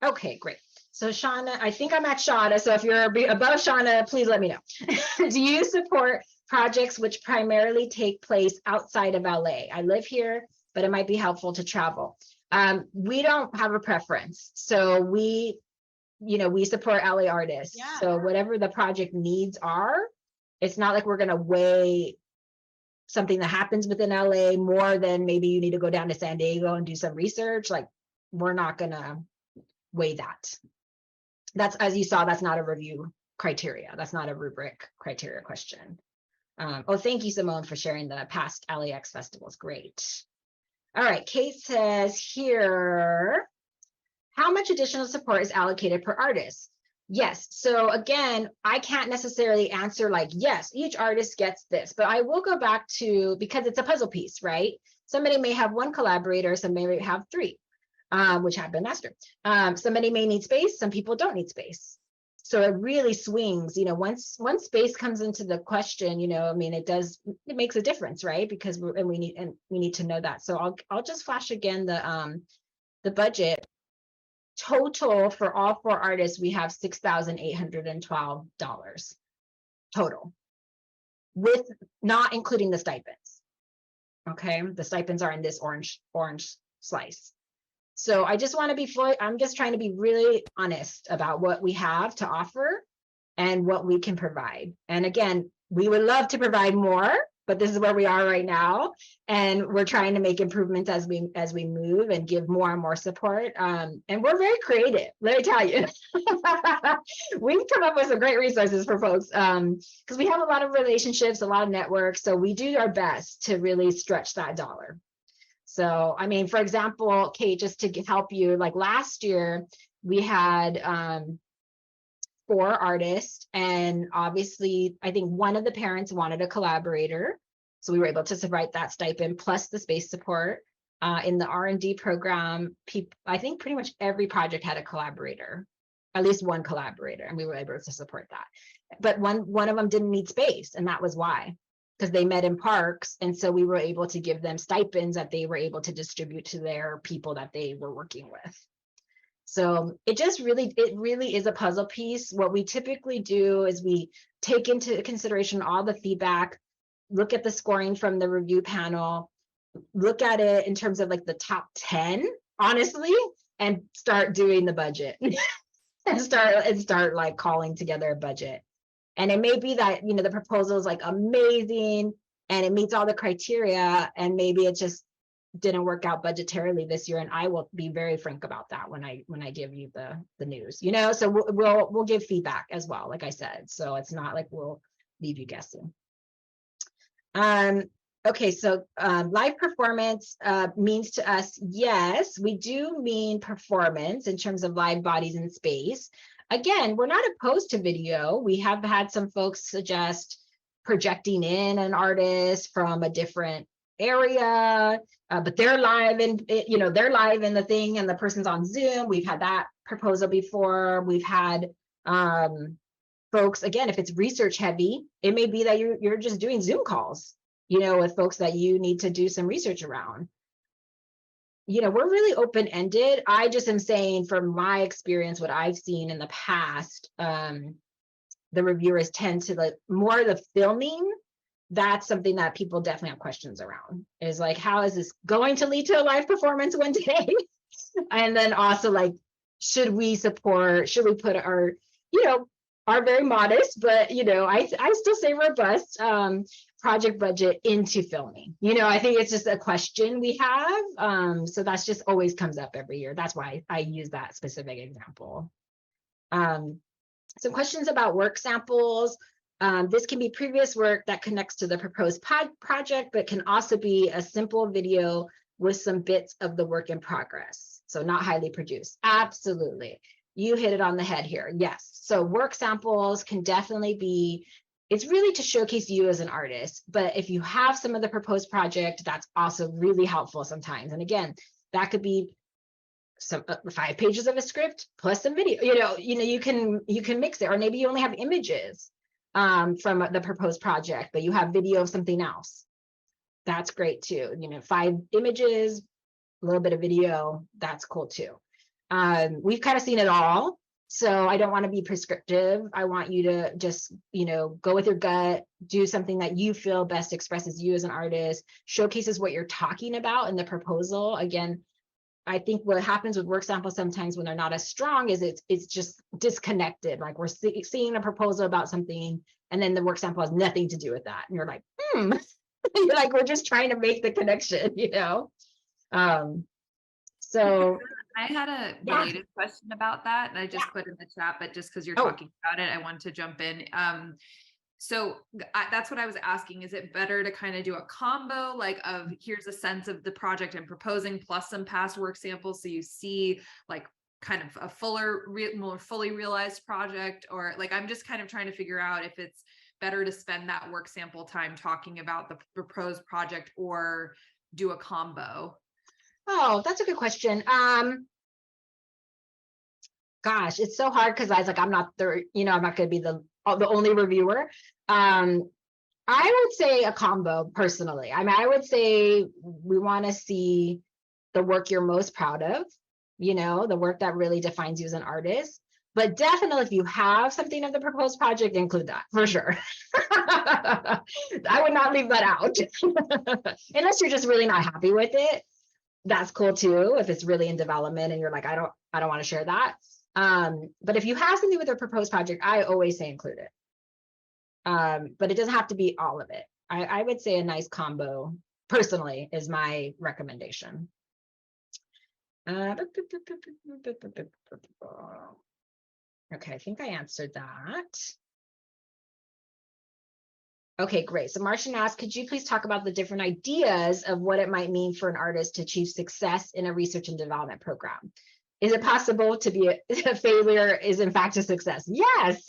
Okay, great. So Shauna, I think I'm at Shauna. So if you're above Shauna, please let me know. Do you support projects which primarily take place outside of LA? I live here, but it might be helpful to travel. We don't have a preference. So we support LA artists. Yeah. So whatever the project needs are, it's not like we're going to weigh something that happens within LA more than maybe you need to go down to San Diego and do some research. Like, we're not going to weigh that. That's, as you saw, that's not a review criteria. That's not a rubric criteria question. Oh, thank you, Simone, for sharing the past LAX festivals. Great. All right, Kate says here, how much additional support is allocated per artist? Yes, so again, I can't necessarily answer like, yes, each artist gets this, but I will go back to, because it's a puzzle piece, right? Somebody may have one collaborator, somebody may have three. Which happened last year. Somebody may need space, some people don't need space. So it really swings, once space comes into the question, I mean, it makes a difference, right? Because we need to know that. So I'll just flash again the budget. Total for all four artists, we have $6,812 total, with not including the stipends. Okay, the stipends are in this orange slice. So I just want to I'm just trying to be really honest about what we have to offer and what we can provide. And again, we would love to provide more, but this is where we are right now. And we're trying to make improvements as we move and give more and more support. And we're very creative, let me tell you. We've come up with some great resources for folks because we have a lot of relationships, a lot of networks. So we do our best to really stretch that dollar. So, I mean, for example, Kate, just to help you, like last year, we had 4 artists, and obviously, I think one of the parents wanted a collaborator. So we were able to write that stipend plus the space support. In the R&D program, I think pretty much every project had a collaborator, at least one collaborator, and we were able to support that. But one of them didn't need space, and that was why. Because they met in parks, and so we were able to give them stipends that they were able to distribute to their people that they were working with. So it really is a puzzle piece. What we typically do is we take into consideration all the feedback, look at the scoring from the review panel, look at it in terms of like the top 10, honestly, and start doing the budget and start like calling together a budget. And it may be that, the proposal is like amazing and it meets all the criteria, and maybe it just didn't work out budgetarily this year. And I will be very frank about that when I give you the news, so we'll give feedback as well, like I said. So it's not like we'll leave you guessing. Okay, so live performance means to us, yes, we do mean performance in terms of live bodies in space. Again, we're not opposed to video. We have had some folks suggest projecting in an artist from a different area, but they're live in the thing and the person's on Zoom. We've had that proposal before. We've had folks, again, if it's research heavy, it may be that you're just doing Zoom calls, with folks that you need to do some research around. We're really open-ended. I just am saying from my experience, what I've seen in the past, the reviewers tend to like more the filming. That's something that people definitely have questions around, is like, how is this going to lead to a live performance one day? And then also like, should we put our very modest, but I still say robust project budget into filming. I think it's just a question we have. So that's just always comes up every year. That's why I use that specific example. Some questions about work samples. This can be previous work that connects to the proposed project, but can also be a simple video with some bits of the work in progress. So not highly produced. Absolutely. You hit it on the head here. Yes. So work samples can definitely be, it's really to showcase you as an artist. But if you have some of the proposed project, that's also really helpful sometimes. And again, that could be some 5 pages of a script plus some video. You can mix it, or maybe you only have images from the proposed project, but you have video of something else. That's great too. 5 images, a little bit of video, that's cool too. We've kind of seen it all. So I don't want to be prescriptive. I want you to just, go with your gut, do something that you feel best expresses you as an artist, showcases what you're talking about in the proposal. Again, I think what happens with work samples sometimes when they're not as strong is it's just disconnected. Like we're seeing a proposal about something, and then the work sample has nothing to do with that. And you're like, you're like, we're just trying to make the connection, So I had a related question about that, and I just put in the chat, but just because you're talking about it, I want to jump in. So that's what I was asking. Is it better to kind of do a combo, like of here's a sense of the project I'm proposing plus some past work samples, so you see like kind of a more fully realized project, or like I'm just kind of trying to figure out if it's better to spend that work sample time talking about the proposed project or do a combo. Oh, that's a good question. Gosh, it's so hard because I'm not I'm not going to be the only reviewer. I would say a combo personally. I mean, I would say we want to see the work you're most proud of, the work that really defines you as an artist. But definitely, if you have something of the proposed project, include that for sure. I would not leave that out unless you're just really not happy with it. That's cool too. If it's really in development and you're like, I don't want to share that. But if you have something with a proposed project, I always say include it. But it doesn't have to be all of it. I would say a nice combo, personally, is my recommendation. Okay, I think I answered that. Okay, great. So Martian asked, could you please talk about the different ideas of what it might mean for an artist to achieve success in a research and development program? Is it possible to be a failure is in fact a success? Yes.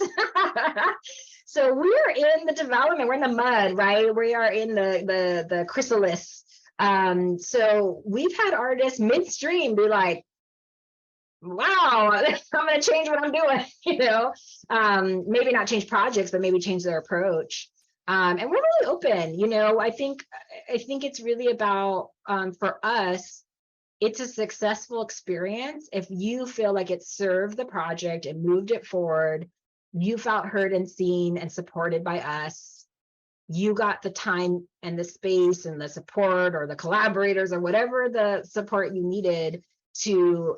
So we're in the development, we're in the mud, right? We are in the chrysalis. So we've had artists midstream be like, wow, I'm going to change what I'm doing, maybe not change projects, but maybe change their approach. And we're really open, I think it's really about, for us, it's a successful experience if you feel like it served the project and moved it forward, you felt heard and seen and supported by us, you got the time and the space and the support or the collaborators or whatever the support you needed to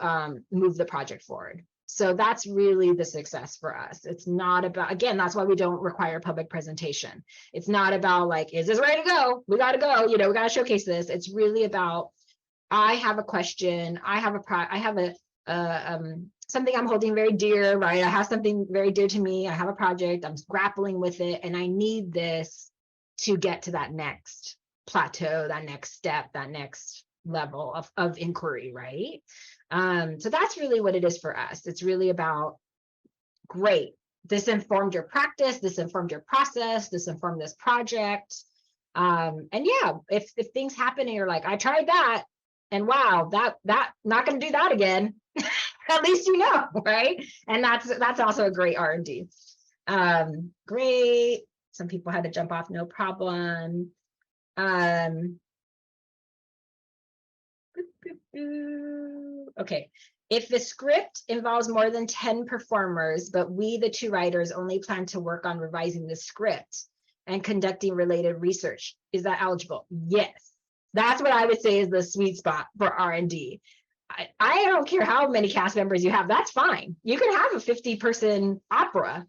move the project forward. So that's really the success for us. It's not about, again, that's why we don't require public presentation. It's not about like, is this ready to go? We got to go, we got to showcase this. It's really about, I have a question, I have something I'm holding very dear, right? I have something very dear to me. I have a project, I'm grappling with it, and I need this to get to that next plateau, that next step, that next level of inquiry, right? So that's really what it is for us. It's really about, great, this informed your practice, this informed your process, this informed this project. And yeah, if things happen and you're like, I tried that, and wow, that not going to do that again, at least right? And that's also a great R&D. Great. Some people had to jump off, no problem. Okay. If the script involves more than 10 performers, but we, the two writers, only plan to work on revising the script and conducting related research, is that eligible? Yes. That's what I would say is the sweet spot for R&D. I don't care how many cast members you have, that's fine. You can have a 50-person opera.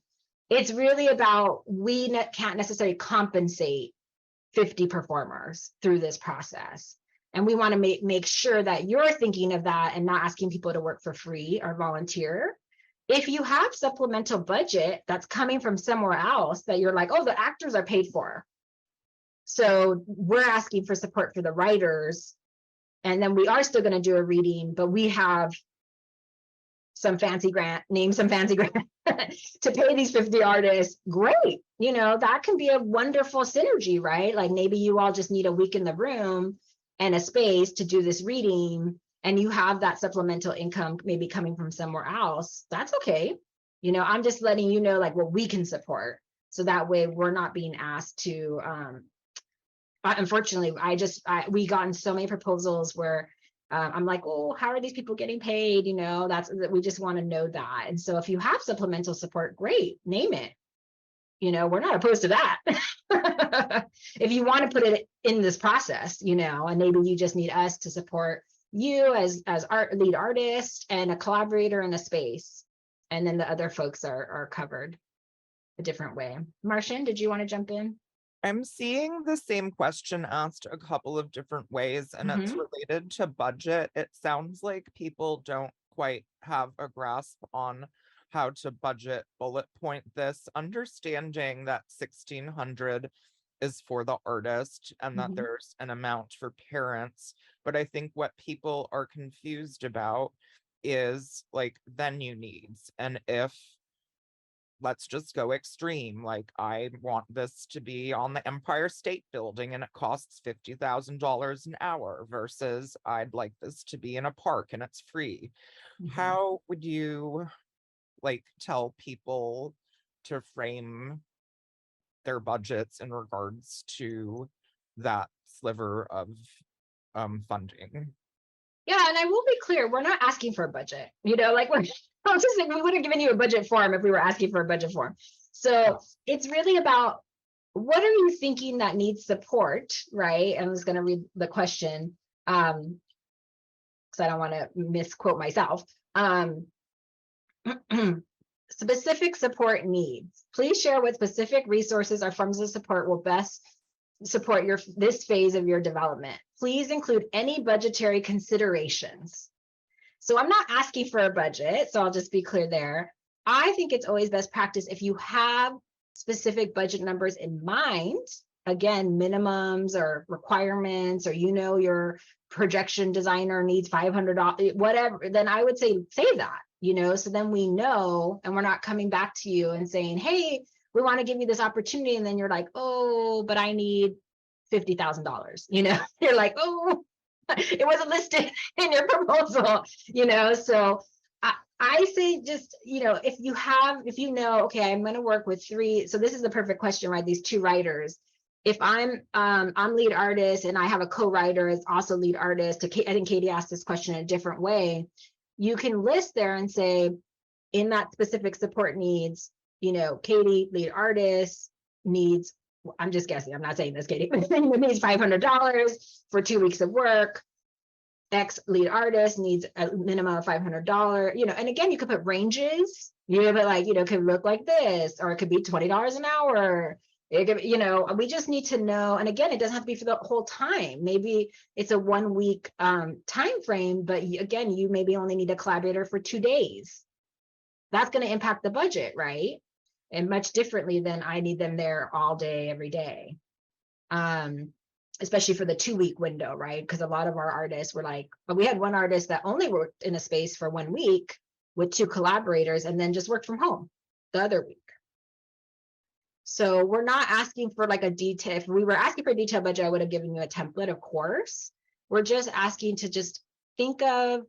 It's really about, we can't necessarily compensate 50 performers through this process. And we want to make sure that you're thinking of that and not asking people to work for free or volunteer. If you have supplemental budget that's coming from somewhere else that you're like, oh, the actors are paid for, so we're asking for support for the writers, and then we are still going to do a reading, but we have some fancy grant, name some fancy grant to pay these 50 artists, great. That can be a wonderful synergy, right? Like maybe you all just need a week in the room and a space to do this reading, and you have that supplemental income maybe coming from somewhere else. That's okay. I'm just letting you know like what we can support. So that way we're not being asked to, unfortunately, we gotten so many proposals where I'm like, oh, how are these people getting paid? We just want to know that. And so if you have supplemental support, great, name it. We're not opposed to that. If you want to put it in this process, and maybe you just need us to support you as lead artist and a collaborator in a space. And then the other folks are covered a different way. Martian, did you want to jump in? I'm seeing the same question asked a couple of different ways, and it's related to budget. It sounds like people don't quite have a grasp on how to budget bullet point this, understanding that 1,600 is for the artist and that there's an amount for parents. But I think what people are confused about is like venue needs. And if, let's just go extreme, like I want this to be on the Empire State Building and it costs $50,000 an hour versus I'd like this to be in a park and it's free. How would you like tell people to frame their budgets in regards to that sliver of funding? Yeah, and I will be clear, we're not asking for a budget, I'm just saying we would have given you a budget form if we were asking for a budget form. So it's really about, what are you thinking that needs support, right? I'm just going to read the question because I don't want to misquote myself. Specific support needs. Please share what specific resources or forms of support will best support this phase of your development. Please include any budgetary considerations. So I'm not asking for a budget, so I'll just be clear there. I think it's always best practice if you have specific budget numbers in mind, again, minimums or requirements, or your projection designer needs $500, whatever, then I would say that, so then we know, and we're not coming back to you and saying, hey, we want to give you this opportunity. And then you're like, oh, but I need $50,000, you're like, oh, it wasn't listed in your proposal, so I say just, if okay, I'm going to work with three. So this is the perfect question, right? These two writers. If I'm lead artist and I have a co-writer is also lead artist, I think Katie asked this question in a different way. You can list there and say, in that specific support needs, Katie, lead artist, needs, I'm just guessing, I'm not saying this, Katie, needs $500 for 2 weeks of work. X lead artist needs a minimum of $500, and again, you could put ranges, but like, it could look like this, or it could be $20 an hour. It could, we just need to know. And again, it doesn't have to be for the whole time. Maybe it's a 1 week time frame, but again, you maybe only need a collaborator for 2 days. That's going to impact the budget, right? And much differently than I need them there all day, every day. Especially for the 2 week window, right? Because a lot of our artists were like, but we had one artist that only worked in a space for 1 week with 2 collaborators and then just worked from home the other week. So we're not asking for like a detail. If we were asking for a detailed budget, I would have given you a template, of course. We're just asking to just think of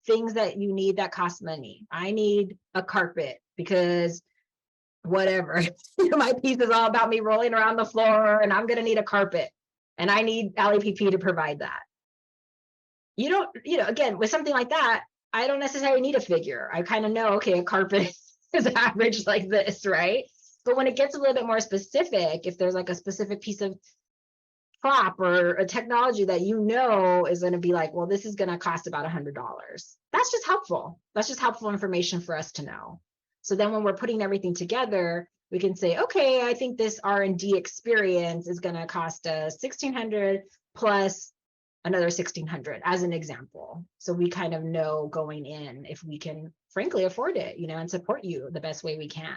things that you need that cost money. I need a carpet because whatever, my piece is all about me rolling around the floor and I'm going to need a carpet. And I need LAPP to provide that. Again, with something like that, I don't necessarily need a figure. I kind of know, okay, a carpet is average like this, right? But when it gets a little bit more specific, if there's like a specific piece of prop or a technology that is going to be like, well, this is going to cost about $100. That's just helpful. That's just helpful information for us to know. So then when we're putting everything together, we can say, okay, I think this R&D experience is going to cost us $1,600 plus another $1,600 as an example. So we kind of know going in if we can frankly afford it, and support you the best way we can.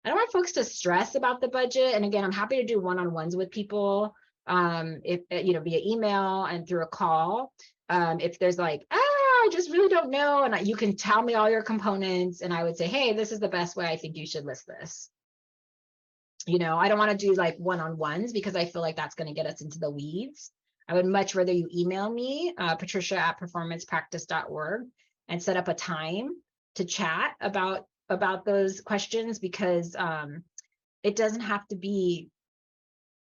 I don't want folks to stress about the budget. And again, I'm happy to do one-on-ones with people, if via email and through a call. If there's like, I just really don't know, and you can tell me all your components, and I would say, hey, this is the best way I think you should list this. I don't want to do like one-on-ones because I feel like that's going to get us into the weeds. I would much rather you email me, Patricia at performancepractice.org, and set up a time to chat about those questions, because it doesn't have to be,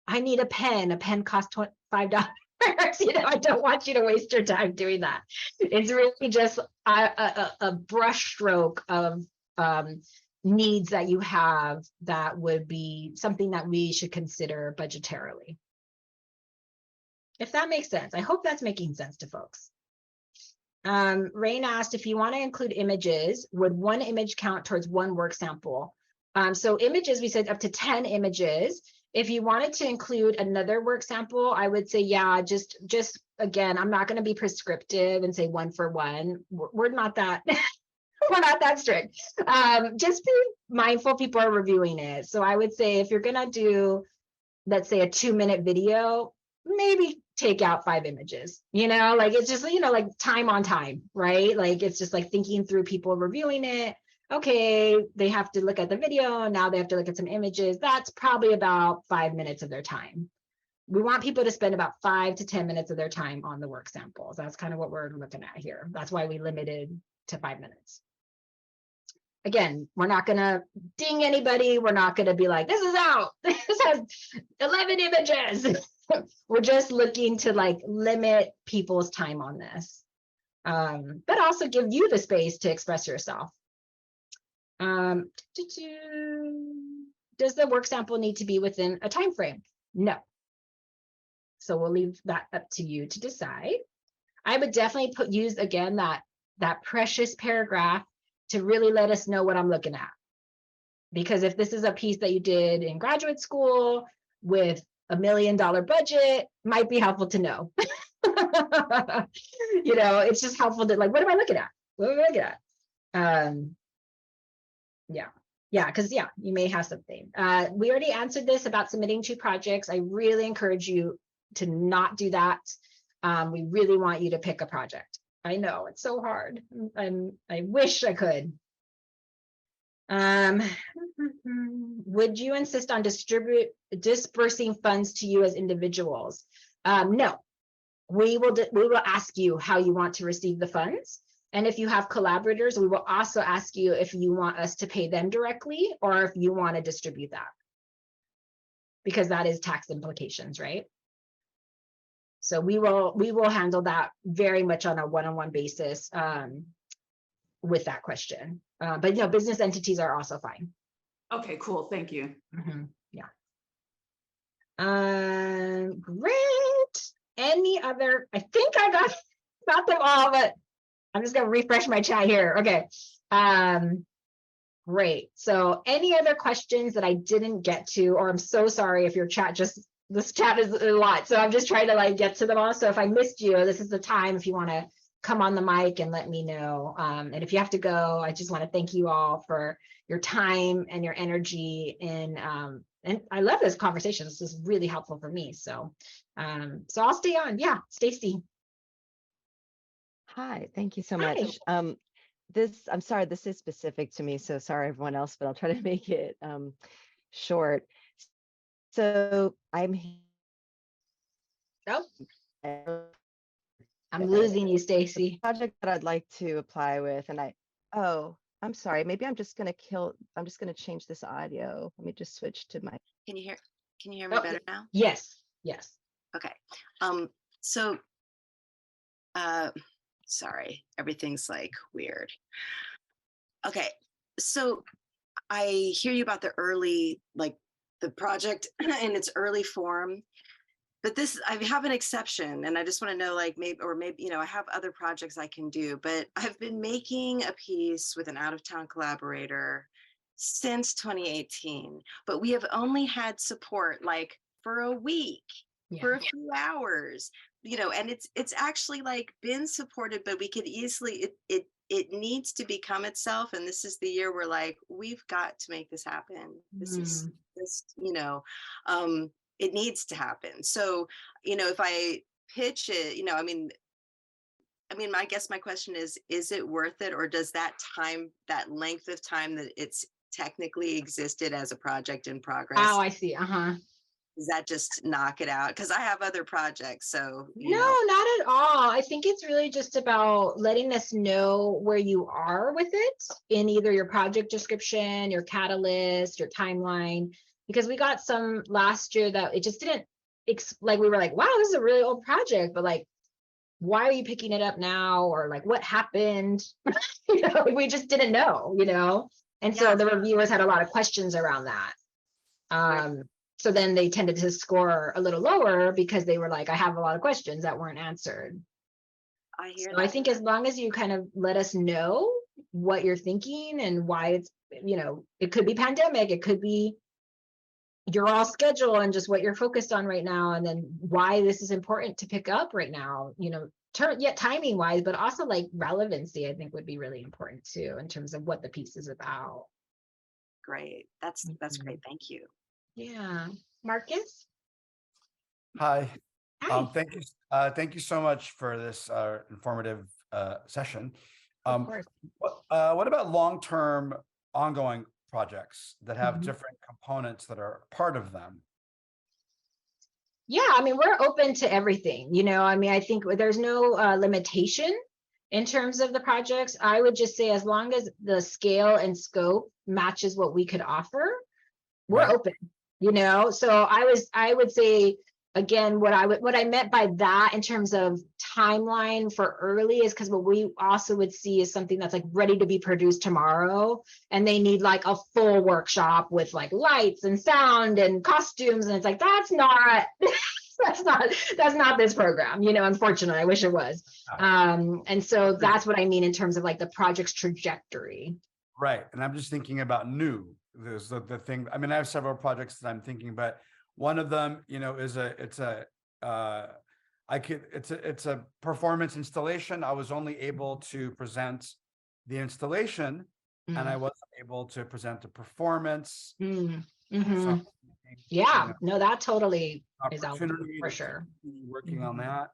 I need a pen costs $5. I don't want you to waste your time doing that. It's really just a brush stroke of needs that you have that would be something that we should consider budgetarily. If that makes sense. I hope that's making sense to folks. Rain asked, if you want to include images, would one image count towards one work sample? So images, we said up to 10 images. If you wanted to include another work sample, I would say, yeah, just again, I'm not going to be prescriptive and say one for one. We're not that, we're not that strict. Just be mindful people are reviewing it. So I would say if you're going to do, let's say a 2-minute video, maybe take out 5 images, like it's just, like time on time, right? Like it's just like thinking through people reviewing it. Okay, they have to look at the video. Now they have to look at some images. That's probably about 5 minutes of their time. We want people to spend about 5 to 10 minutes of their time on the work samples. That's kind of what we're looking at here. That's why we limited to 5 minutes. Again, we're not going to ding anybody. We're not going to be like, this is out. This has 11 images. We're just looking to like limit people's time on this, but also give you the space to express yourself. Does the work sample need to be within a time frame? No. So we'll leave that up to you to decide. I would definitely use again that precious paragraph to really let us know what I'm looking at. Because if this is a piece that you did in graduate school with $1 million budget, might be helpful to know. It's just helpful to like, what am I looking at? What am I looking at? Because you may have something. We already answered this about submitting 2 projects. I really encourage you to not do that. We really want you to pick a project. I know it's so hard. I wish I could. Would you insist on dispersing funds to you as individuals? No, we will ask you how you want to receive the funds. And if you have collaborators, we will also ask you if you want us to pay them directly or if you want to distribute that. Because that is tax implications, right? So we will handle that very much on a one-on-one basis with that question. But business entities are also fine. Okay, cool. Thank you. Mm-hmm. Yeah. Great. Any other? I think I got them all, but I'm just gonna refresh my chat here. Okay. Great. So any other questions that I didn't get to, or I'm so sorry if your chat this chat is a lot. So I'm just trying to like get to them all. So if I missed you, this is the time if you want to come on the mic and let me know. And if you have to go, I just want to thank you all for your time and your energy. And I love this conversation. This is really helpful for me. So I'll stay on. Yeah, Stacy. Hi, thank you so much. I'm sorry, this is specific to me, so sorry everyone else, but I'll try to make it short. So I'm losing you, Stacy. Project that I'd like to apply with, and I'm sorry, maybe I'm just gonna change this audio. Let me just switch to my. Can you hear me better now? Yes. Okay. Sorry, everything's like weird. Okay, so I hear you about the early, like the project in its early form, but I have an exception, and I just want to know, like maybe, I have other projects I can do, but I've been making a piece with an out-of-town collaborator since 2018, but we have only had support like for a week, for a few hours. And it's actually like been supported, but we could easily, it needs to become itself. And this is the year we're like, we've got to make this happen. This, it needs to happen. So, if I pitch it, I guess my question is it worth it? Or does that length of time that it's technically existed as a project in progress? Oh, I see. Does that just knock it out? Because I have other projects, so. No, not at all. I think it's really just about letting us know where you are with it in either your project description, your catalyst, your timeline, because we got some last year that it just didn't like we were like, wow, this is a really old project, but like, why are you picking it up now? Or like, what happened? We just didn't know, And so the reviewers had a lot of questions around that. So then they tended to score a little lower because they were like, I have a lot of questions that weren't answered. I hear So that. I think as long as you kind of let us know what you're thinking and why it's, it could be pandemic, it could be your all schedule and just what you're focused on right now, and then why this is important to pick up right now, timing wise, but also like relevancy, I think would be really important too, in terms of what the piece is about. Great. That's great. Thank you. Yeah. Marcus? Hi. Hi. Thank you so much for this informative session. Of course. What about long-term ongoing projects that have Mhm. different components that are part of them? Yeah, I mean, we're open to everything, I think there's no limitation in terms of the projects. I would just say as long as the scale and scope matches what we could offer, we're Right. open, So I would say, again, what I meant by that in terms of timeline for early is because what we also would see is something that's like ready to be produced tomorrow, and they need like a full workshop with like lights and sound and costumes, and it's like that's not that's not this program, unfortunately. I wish it was. And so that's what I mean in terms of like the project's trajectory. Right. And I'm just thinking about new. There's the thing. I mean, I have several projects that I'm thinking, but one of them, is it's a performance installation. I was only able to present the installation, and I wasn't able to present the performance. So Yeah, no, that totally is out opportunity for to sure. continue working on that,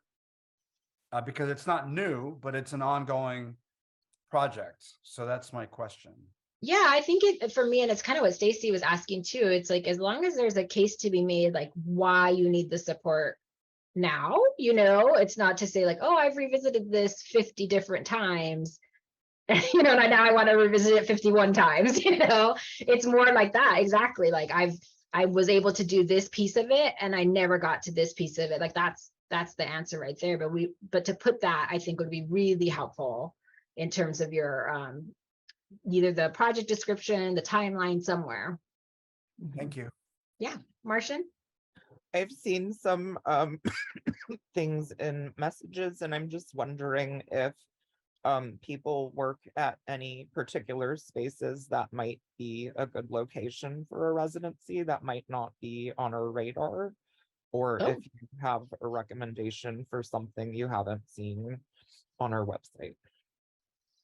because it's not new, but it's an ongoing project. So that's my question. Yeah, I think it for me, and it's kind of what Stacy was asking too. It's like as long as there's a case to be made, like why you need the support now, it's not to say like, oh, I've revisited this 50 different times, and now I want to revisit it 51 times, it's more like that. Exactly. Like I was able to do this piece of it and I never got to this piece of it. Like that's the answer right there. But to put that, I think would be really helpful in terms of your either the project description, the timeline somewhere. Thank you. Yeah. Martian? I've seen some things in messages, and I'm just wondering if people work at any particular spaces that might be a good location for a residency that might not be on our radar, or if you have a recommendation for something you haven't seen on our website.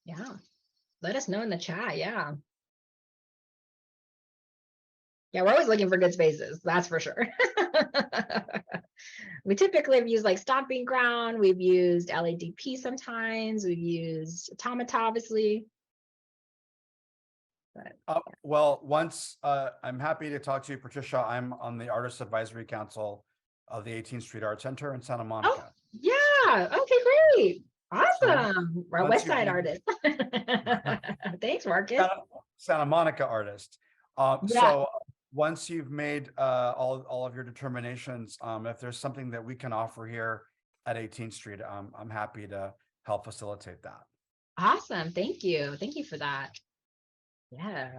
Yeah. Let us know in the chat. Yeah. Yeah, we're always looking for good spaces. That's for sure. We typically have used like Stomping Ground. We've used LADP sometimes. We've used Automata, obviously. But, Well, once I'm happy to talk to you, Patricia. I'm on the Artist Advisory Council of the 18th Street Art Center in Santa Monica. yeah. Okay, great. Awesome. We're a West Side artist. Thanks, Marcus. Santa Monica artist. So once you've made all of your determinations, if there's something that we can offer here at 18th Street, I'm happy to help facilitate that. Awesome. Thank you. Thank you for that. Yeah.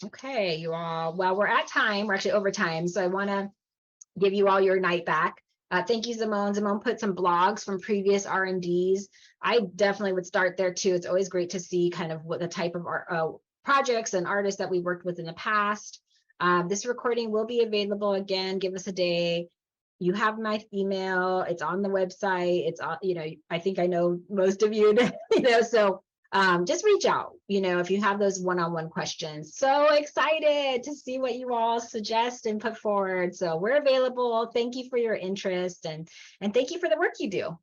Okay, you all. Well, we're at time. We're actually over time. So I want to give you all your night back. Thank you, Simone. Simone put some blogs from previous R&Ds. I definitely would start there too. It's always great to see kind of what the type of projects and artists that we worked with in the past. This recording will be available again. Give us a day. You have my email. It's on the website. It's on, I think I know most of you, so just reach out, if you have those one-on-one questions. So excited to see what you all suggest and put forward. So we're available. Thank you for your interest and thank you for the work you do.